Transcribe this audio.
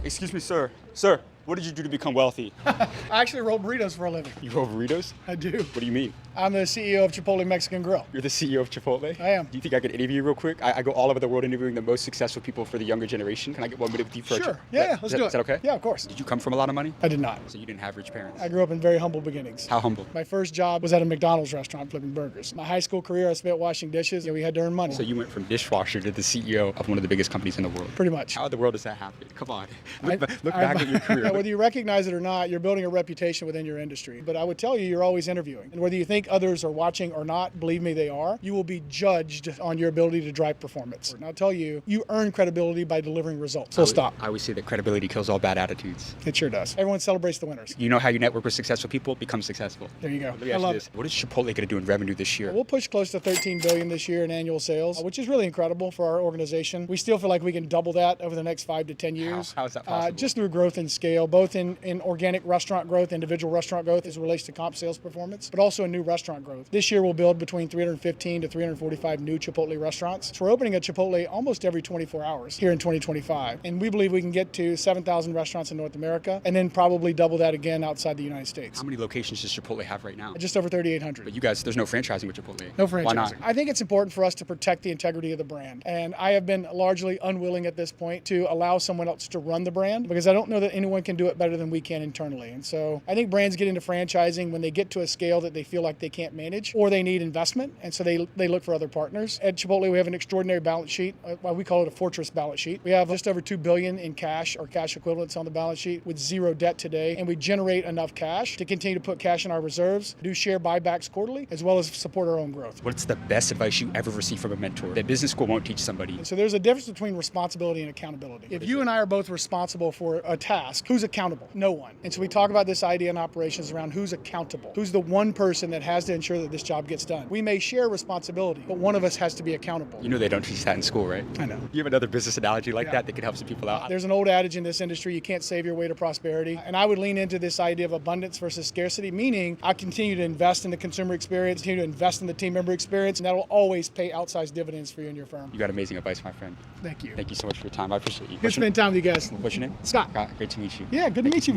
Excuse me, sir. Sir, what did you do to become wealthy? I actually roll burritos for a living. You roll burritos? I do. What do you mean? I'm the CEO of Chipotle Mexican Grill. You're the CEO of Chipotle? I am. Do you think I could interview you real quick? I go all over the world interviewing the most successful people for the younger generation. Can I get 1 minute with you for Sure. Yeah, let's do it. Is that okay? Yeah, of course. Did you come from a lot of money? I did not. So you didn't have rich parents? I grew up in very humble beginnings. How humble? My first job was at a McDonald's restaurant flipping burgers. My high school career, I spent washing dishes. We had to earn money. So you went from dishwasher to the CEO of one of the biggest companies in the world? Pretty much. How in the world does that happen? Come on. Look back at your career. Whether you recognize it or not, you're building a reputation within your industry. But I would tell you, you're always interviewing. And whether you think others are watching or not, believe me, they are. You will be judged on your ability to drive performance. And I'll tell you, you earn credibility by delivering results. So stop. I always say that credibility kills all bad attitudes. It sure does. Everyone celebrates the winners. You know how you network with successful people? Become successful. There you go. Let me I ask you love this. it. What is Chipotle going to do in revenue this year? We'll push close to $13 billion this year in annual sales, which is really incredible for our organization. We still feel like we can double that over the next 5 to 10 years. How is that possible? Just through growth and scale, both in organic restaurant growth, individual restaurant growth as it relates to comp sales performance, but also in new restaurant growth. This year we'll build between 315 to 345 new Chipotle restaurants. So we're opening a Chipotle almost every 24 hours here in 2025. And we believe we can get to 7,000 restaurants in North America and then probably double that again outside the United States. How many locations does Chipotle have right now? Just over 3,800. But you guys, there's no franchising with Chipotle. No franchising. Why not? I think it's important for us to protect the integrity of the brand. And I have been largely unwilling at this point to allow someone else to run the brand because I don't know that anyone can do it better than we can internally. And so I think brands get into franchising when they get to a scale that they feel like they can't manage or they need investment. And so they look for other partners. At Chipotle, we have an extraordinary balance sheet. We call it a fortress balance sheet. We have just over $2 billion in cash or cash equivalents on the balance sheet with zero debt today. And we generate enough cash to continue to put cash in our reserves, do share buybacks quarterly, as well as support our own growth. What's the best advice you ever received from a mentor that business school won't teach somebody? And so there's a difference between responsibility and accountability. If you and I are both responsible for a task, who's accountable? No one. And so we talk about this idea in operations around who's accountable. Who's the one person that has to ensure that this job gets done? We may share responsibility, but one of us has to be accountable. You know they don't teach that in school, right? I know. You have another business analogy like that could help some people out? There's an old adage in this industry, you can't save your way to prosperity. And I would lean into this idea of abundance versus scarcity, meaning I continue to invest in the consumer experience, continue to invest in the team member experience, and that will always pay outsized dividends for you and your firm. You got amazing advice, my friend. Thank you. Thank you so much for your time. I appreciate you. Good to spend time with you guys. What's your name? Scott. Great to meet you. Yeah, good to meet you.